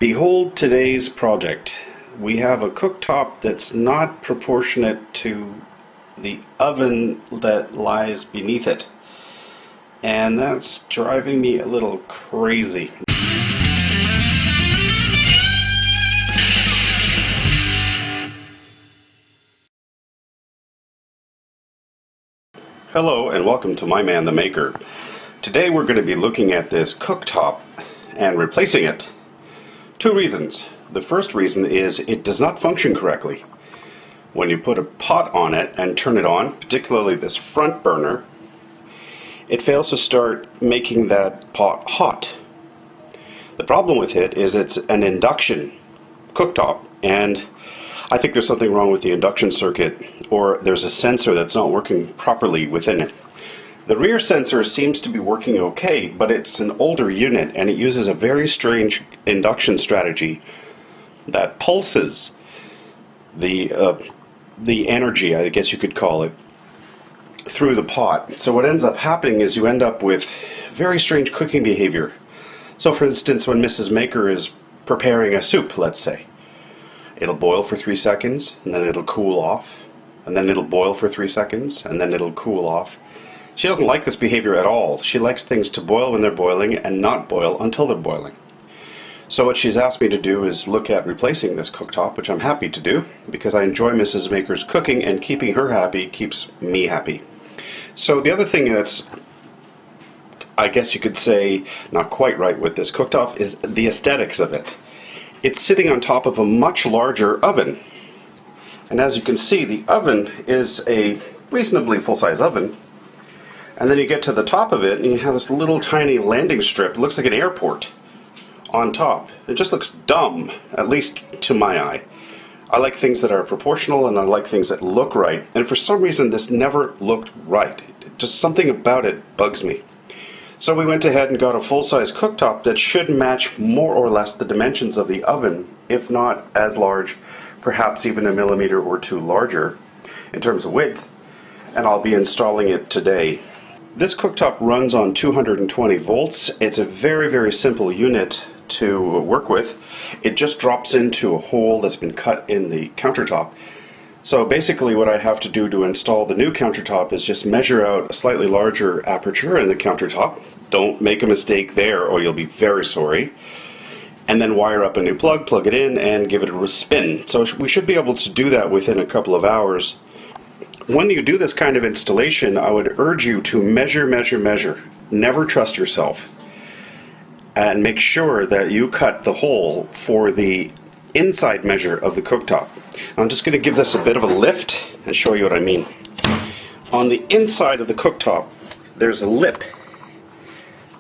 Behold today's project. We have a cooktop that's not proportionate to the oven that lies beneath it. And that's driving me a little crazy. Hello and welcome to My Man the Maker. Today we're going to be looking at this cooktop and replacing it. Two reasons. The first reason is it does not function correctly. When you put a pot on it and turn it on, particularly this front burner, it fails to start making that pot hot. The problem with it is it's an induction cooktop, and I think there's something wrong with the induction circuit, or there's a sensor that's not working properly within it. The rear sensor seems to be working okay, but it's an older unit and it uses a very strange induction strategy that pulses the energy, I guess you could call it, through the pot. So what ends up happening is you end up with very strange cooking behavior. So for instance, when Mrs. Maker is preparing a soup, let's say, it'll boil for 3 seconds, and then it'll cool off, and then it'll boil for 3 seconds, and then it'll cool off. She doesn't like this behavior at all. She likes things to boil when they're boiling and not boil until they're boiling. So what she's asked me to do is look at replacing this cooktop, which I'm happy to do, because I enjoy Mrs. Maker's cooking, and keeping her happy keeps me happy. So the other thing that's, I guess you could say, not quite right with this cooktop is the aesthetics of it. It's sitting on top of a much larger oven. And as you can see, the oven is a reasonably full-size oven. And then you get to the top of it and you have this little tiny landing strip. It looks like an airport on top. It just looks dumb, at least to my eye. I like things that are proportional and I like things that look right. And for some reason this never looked right. Just something about it bugs me. So we went ahead and got a full-size cooktop that should match more or less the dimensions of the oven, if not as large, perhaps even a millimeter or two larger in terms of width. And I'll be installing it today. This cooktop runs on 220 volts. It's a very, very simple unit to work with. It just drops into a hole that's been cut in the countertop. So basically what I have to do to install the new countertop is just measure out a slightly larger aperture in the countertop. Don't make a mistake there or you'll be very sorry. And then wire up a new plug it in, and give it a spin. So we should be able to do that within a couple of hours. When you do this kind of installation, I would urge you to measure. Never trust yourself. And make sure that you cut the hole for the inside measure of the cooktop. I'm just going to give this a bit of a lift and show you what I mean. On the inside of the cooktop, there's a lip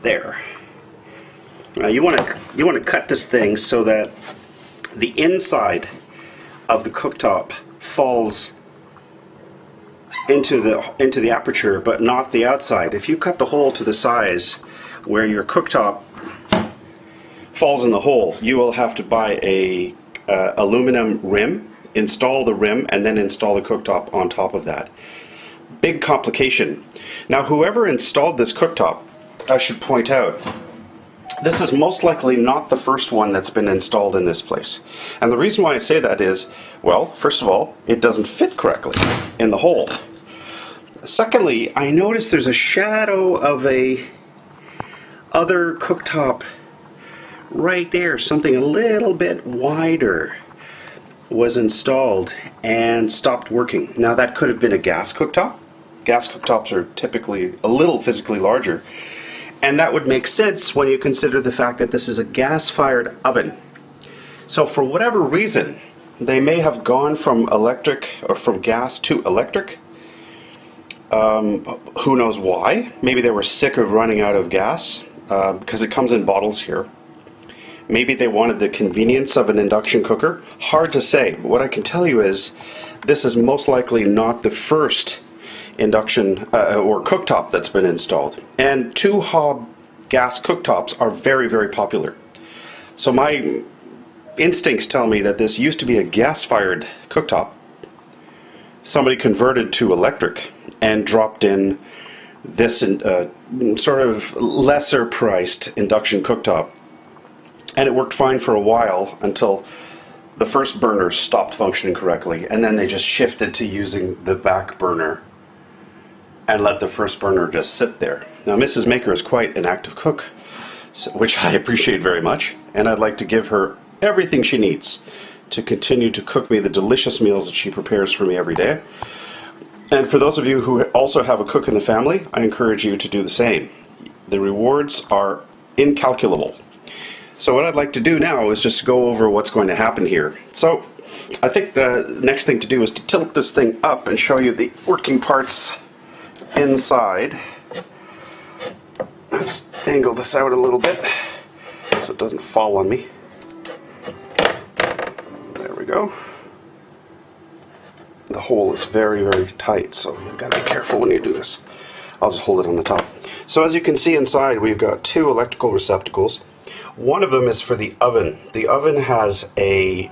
there. Now you want to cut this thing so that the inside of the cooktop falls into the aperture, but not the outside. If you cut the hole to the size where your cooktop falls in the hole, you will have to buy a aluminum rim, install the rim, and then install the cooktop on top of that. Big complication. Now whoever installed this cooktop, I should point out, this is most likely not the first one that's been installed in this place. And the reason why I say that is, well, first of all, it doesn't fit correctly in the hole. Secondly, I noticed there's a shadow of a other cooktop right there. Something a little bit wider was installed and stopped working. Now that could have been a gas cooktop. Gas cooktops are typically a little physically larger. And that would make sense when you consider the fact that this is a gas-fired oven. So for whatever reason, they may have gone from electric or from gas to electric. Who knows why? Maybe they were sick of running out of gas because it comes in bottles here. Maybe they wanted the convenience of an induction cooker. Hard to say. But what I can tell you is this is most likely not the first induction or cooktop that's been installed. And two hob gas cooktops are very, very popular. So my instincts tell me that this used to be a gas-fired cooktop. Somebody converted to electric and dropped in this sort of lesser priced induction cooktop And it worked fine for a while until the first burner stopped functioning correctly, and then they just shifted to using the back burner and let the first burner just sit there. Now, Mrs. Maker is quite an active cook, which I appreciate very much, and I'd like to give her everything she needs to continue to cook me the delicious meals that she prepares for me every day. And for those of you who also have a cook in the family, I encourage you to do the same. The rewards are incalculable. So what I'd like to do now is just go over what's going to happen here. So I think the next thing to do is to tilt this thing up and show you the working parts inside. I'll just angle this out a little bit so it doesn't fall on me. There we go. The hole is very, very tight, so you've got to be careful when you do this. I'll just hold it on the top. So as you can see inside, we've got two electrical receptacles. One of them is for the oven. The oven has an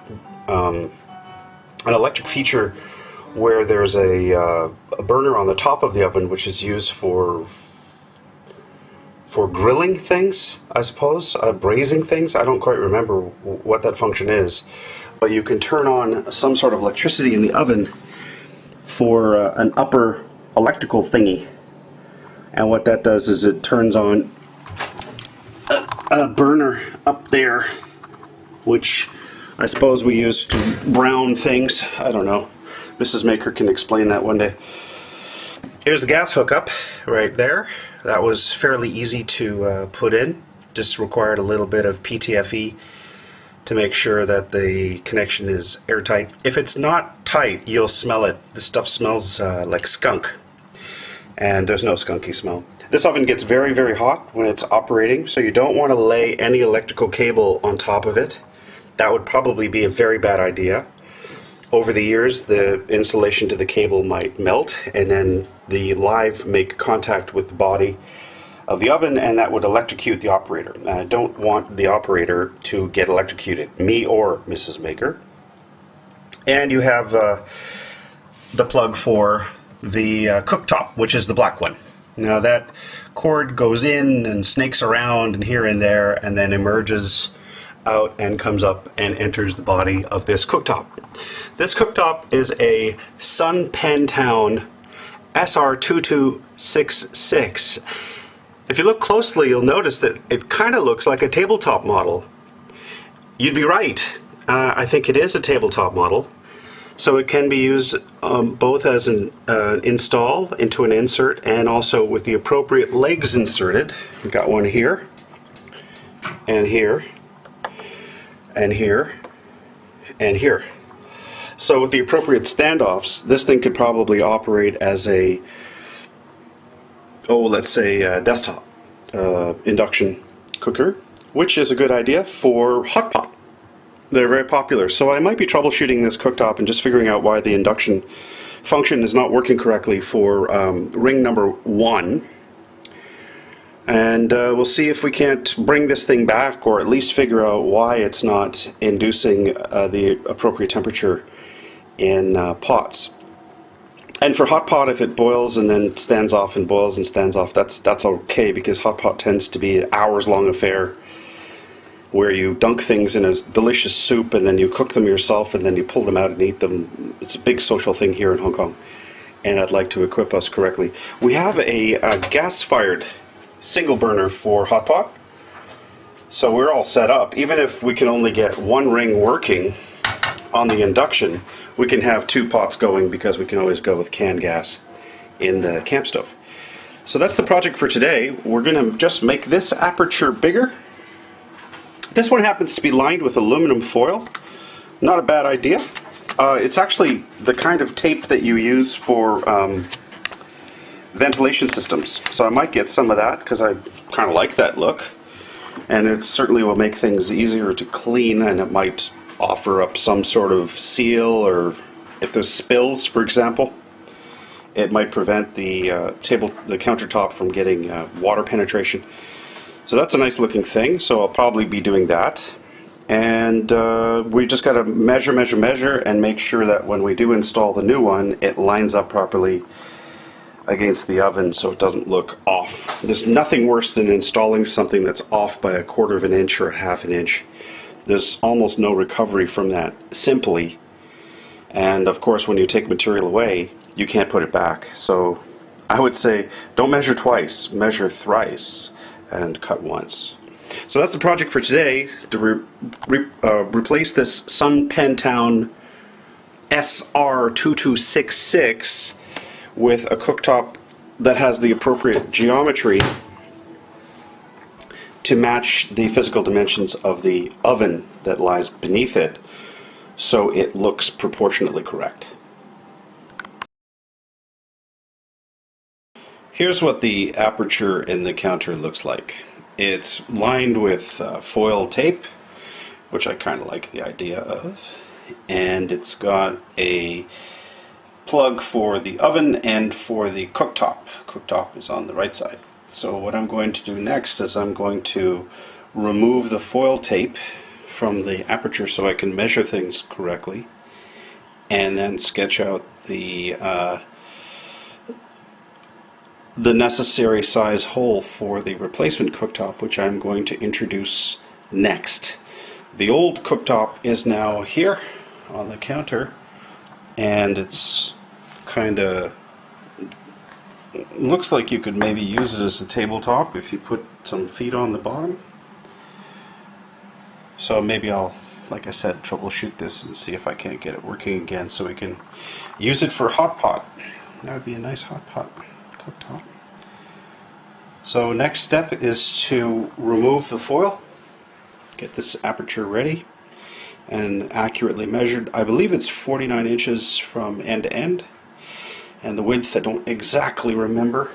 electric feature where there's a burner on the top of the oven, which is used for grilling things, I suppose, braising things. I don't quite remember what that function is, but you can turn on some sort of electricity in the oven for an upper electrical thingy, and what that does is it turns on a burner up there, which I suppose we use to brown things. I don't know. Mrs. Maker can explain that one day. Here's the gas hookup right there. That was fairly easy to put in. Just required a little bit of PTFE to make sure that the connection is airtight. If it's not tight, you'll smell it. This stuff smells like skunk, and there's no skunky smell. This oven gets very, very hot when it's operating, so you don't want to lay any electrical cable on top of it. That would probably be a very bad idea. Over the years, the insulation to the cable might melt, and then the live make contact with the body of the oven, and that would electrocute the operator. And I don't want the operator to get electrocuted, me or Mrs. Maker. And you have the plug for the cooktop, which is the black one. Now that cord goes in and snakes around and here and there, and then emerges out and comes up and enters the body of this cooktop. This cooktop is a Sun Pentown SR2266. If you look closely, you'll notice that it kind of looks like a tabletop model. You'd be right. I think it is a tabletop model. So it can be used both as an install into an insert, and also with the appropriate legs inserted. We've got one here, and here, and here, and here. So with the appropriate standoffs, this thing could probably operate as a, let's say a desktop induction cooker, which is a good idea for hot pot. They're very popular. So I might be troubleshooting this cooktop and just figuring out why the induction function is not working correctly for ring number 1. And we'll see if we can't bring this thing back, or at least figure out why it's not inducing the appropriate temperature in pots. And for hot pot, if it boils and then stands off and boils and stands off, that's okay, because hot pot tends to be an hours-long affair where you dunk things in a delicious soup and then you cook them yourself and then you pull them out and eat them. It's a big social thing here in Hong Kong, and I'd like to equip us correctly. We have a gas-fired single burner for hot pot, so we're all set up. Even if we can only get one ring working on the induction, we can have 2 pots going, because we can always go with canned gas in the camp stove. So that's the project for today. We're going to just make this aperture bigger. This one happens to be lined with aluminum foil. Not a bad idea. It's actually the kind of tape that you use for ventilation systems. So I might get some of that, because I kind of like that look. And it certainly will make things easier to clean, and it might offer up some sort of seal, or if there's spills, for example, it might prevent the countertop from getting water penetration. So that's a nice looking thing, so I'll probably be doing that. And we just got to measure, and make sure that when we do install the new one, it lines up properly against the oven so it doesn't look off. There's nothing worse than installing something that's off by 1/4 of an inch or a 1/2 an inch. There's almost no recovery from that, simply. And of course, when you take material away, you can't put it back. So I would say don't measure twice, measure thrice, and cut once. So that's the project for today, to replace this Sun Pentown SR2266 with a cooktop that has the appropriate geometry to match the physical dimensions of the oven that lies beneath it, so it looks proportionately correct. Here's what the aperture in the counter looks like. It's lined with foil tape, which I kind of like the idea of, and it's got a plug for the oven and for the cooktop. Cooktop is on the right side. So what I'm going to do next is I'm going to remove the foil tape from the aperture so I can measure things correctly, and then sketch out the necessary size hole for the replacement cooktop, which I'm going to introduce next. The old cooktop is now here on the counter, and it's kind of looks like you could maybe use it as a tabletop if you put some feet on the bottom. So maybe I'll, like I said, troubleshoot this and see if I can't get it working again so we can use it for hot pot. That would be a nice hot pot cooktop. So next step is to remove the foil, get this aperture ready and accurately measured. I believe it's 49 inches from end to end, and the width I don't exactly remember.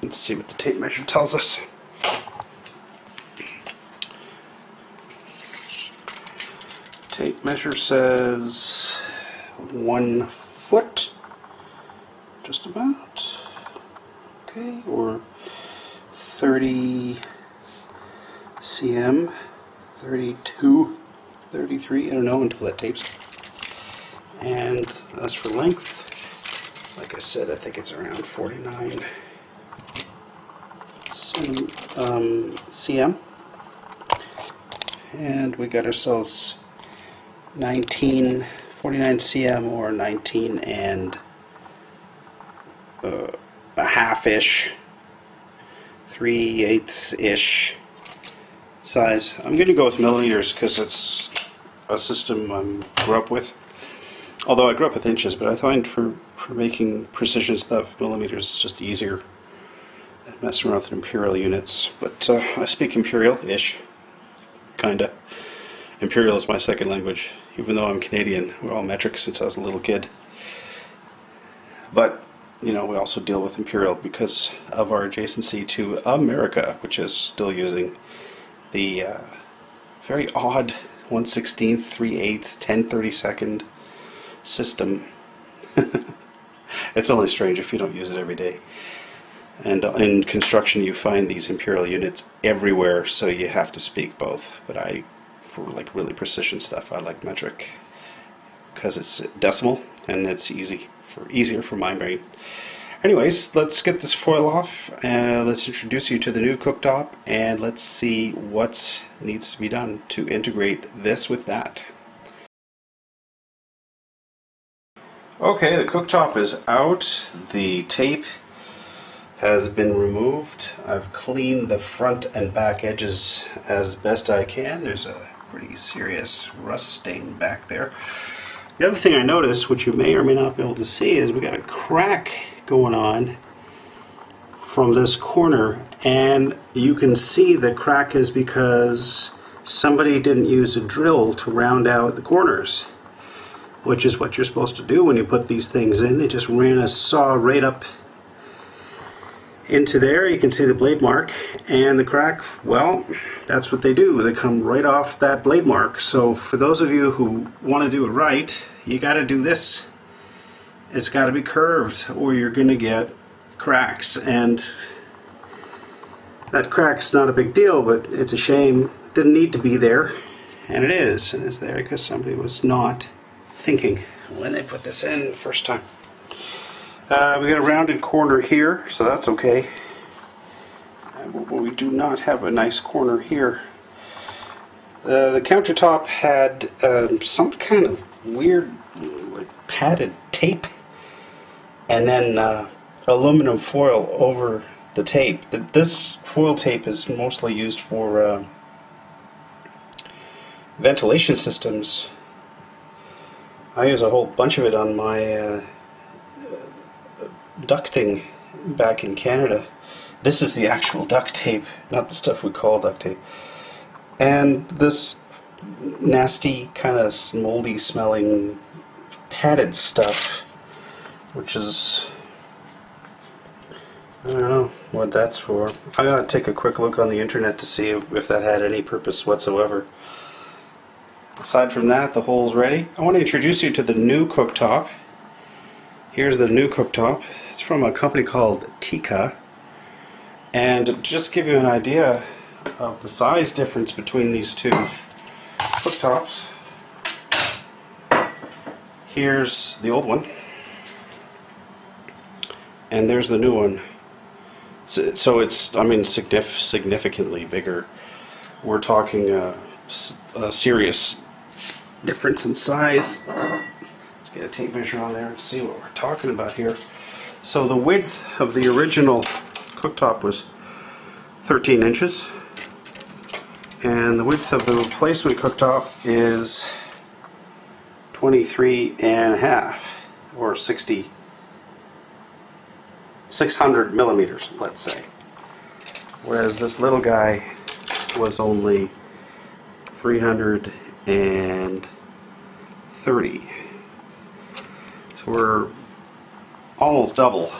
Let's see what the tape measure tells us. Tape measure says 1 foot, just about, okay, or 30 cm, 32, 33, I don't know until that tapes. And as for length, like I said, I think it's around 49 cm. And we got ourselves 49 cm, or 19 and a half-ish, 3/8-ish size. I'm going to go with millimeters because it's a system I grew up with. Although I grew up with inches, but I find for making precision stuff, millimeters is just easier than messing around with imperial units. But I speak imperial-ish, kinda. Imperial is my second language, even though I'm Canadian. We're all metric since I was a little kid. But, you know, we also deal with imperial because of our adjacency to America, which is still using the very odd 1/16, 3/8, 10/32 system. It's only strange if you don't use it every day. And in construction you find these imperial units everywhere, so you have to speak both. But for like really precision stuff, I like metric because it's decimal and it's easier for my brain. Anyways, let's get this foil off and let's introduce you to the new cooktop, and let's see what needs to be done to integrate this with that. Okay, the cooktop is out. The tape has been removed. I've cleaned the front and back edges as best I can. There's a pretty serious rust stain back there. The other thing I noticed, which you may or may not be able to see, is we got a crack going on from this corner, and you can see the crack is because somebody didn't use a drill to round out the corners, which is what you're supposed to do when you put these things in. They just ran a saw right up into there. You can see the blade mark, and the crack, well, that's what they do. They come right off that blade mark. So for those of you who want to do it right, you got to do this. It's got to be curved or you're going to get cracks, and that crack's not a big deal, but it's a shame. It didn't need to be there, and it is, and it's there because somebody was not thinking when they put this in the first time. We got a rounded corner here, so that's okay. But we do not have a nice corner here. The countertop had some kind of weird, like padded tape, and then aluminum foil over the tape. This foil tape is mostly used for ventilation systems. I use a whole bunch of it on my ducting back in Canada. This is the actual duct tape, not the stuff we call duct tape. And this nasty, kind of moldy smelling padded stuff, which is, I don't know what that's for. I gotta take a quick look on the internet to see if that had any purpose whatsoever. Aside from that, the hole's ready. I want to introduce you to the new cooktop. Here's the new cooktop. It's from a company called Tika. And to just give you an idea of the size difference between these two cooktops, here's the old one, and there's the new one. So it's, I mean, significantly bigger. We're talking a serious difference in size. Let's get a tape measure on there and see what we're talking about here. So the width of the original cooktop was 13 inches, and the width of the replacement cooktop is 23 and a half, or 600 millimeters, let's say. Whereas this little guy was only 330. So we're almost double.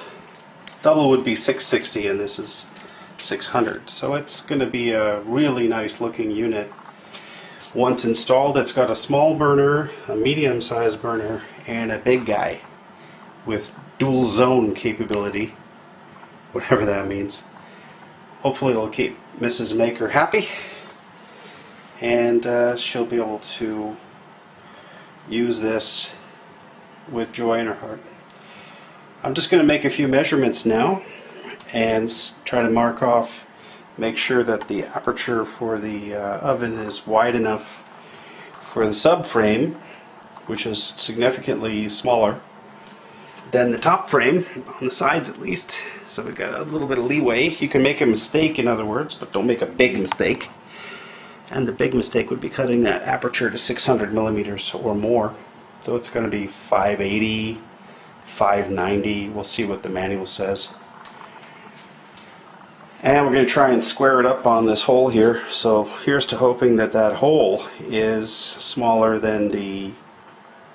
Double would be 660, and this is 600. So it's going to be a really nice looking unit. Once installed, it's got a small burner, a medium-sized burner, and a big guy with dual zone capability, whatever that means. Hopefully it'll keep Mrs. Maker happy, and she'll be able to use this with joy in her heart. I'm just going to make a few measurements now and try to mark off, make sure that the aperture for the oven is wide enough for the subframe, which is significantly smaller than the top frame, on the sides at least. So we've got a little bit of leeway. You can make a mistake, in other words, but don't make a big mistake. And the big mistake would be cutting that aperture to 600 millimeters or more. So it's going to be 580, 590. We'll see what the manual says. And we're going to try and square it up on this hole here. So here's to hoping that that hole is smaller than the,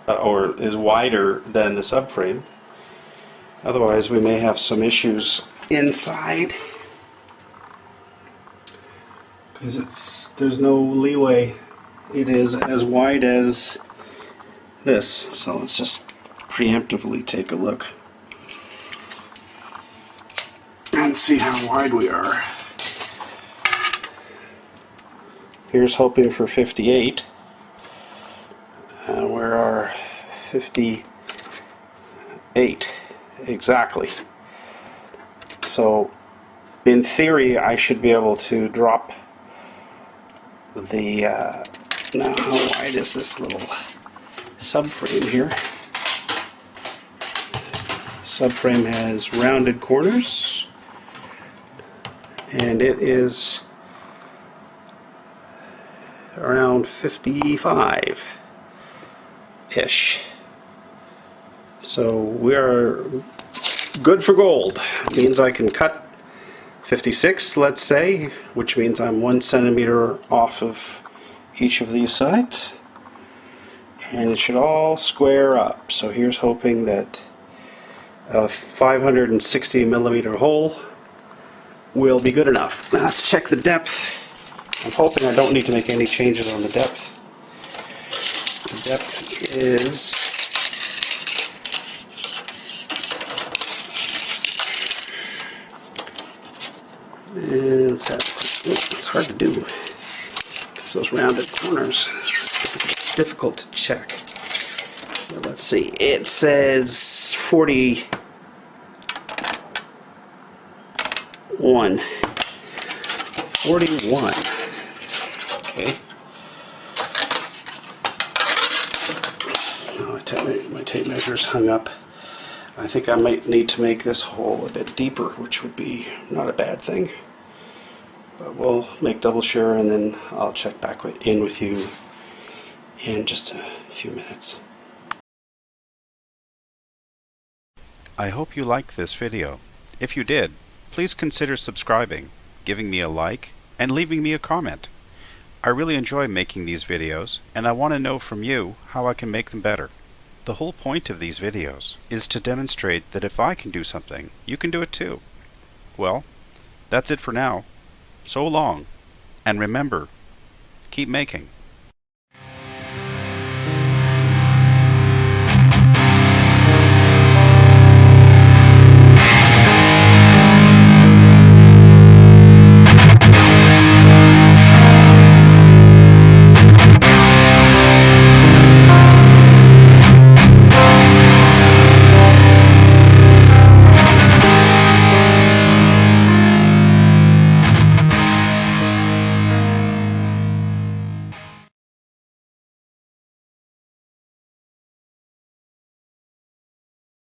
or is wider than the subframe. Otherwise we may have some issues inside, because there's no leeway. It is as wide as this. So let's just preemptively take a look and see how wide we are. Here's hoping for 58, and where are 58 exactly. So in theory I should be able to drop the now how wide is this little subframe here? Subframe has rounded corners, and it is around 55-ish. So we are good for gold. It means I can cut 56, let's say, which means I'm 1 centimeter off of each of these sides, and it should all square up. So here's hoping that a 560 millimeter hole will be good enough. Now I have to check the depth. I'm hoping I don't need to make any changes on the depth. The depth is it's hard to do because those rounded corners, it's difficult to check. But let's see, it says 40 41. Okay. Oh, my tape measure's hung up. I think I might need to make this hole a bit deeper, which would be not a bad thing. But we'll make double sure, and then I'll check back in with you in just a few minutes. I hope you liked this video. If you did, please consider subscribing, giving me a like, and leaving me a comment. I really enjoy making these videos, and I want to know from you how I can make them better. The whole point of these videos is to demonstrate that if I can do something, you can do it too. Well, that's it for now. So long, and remember, keep making.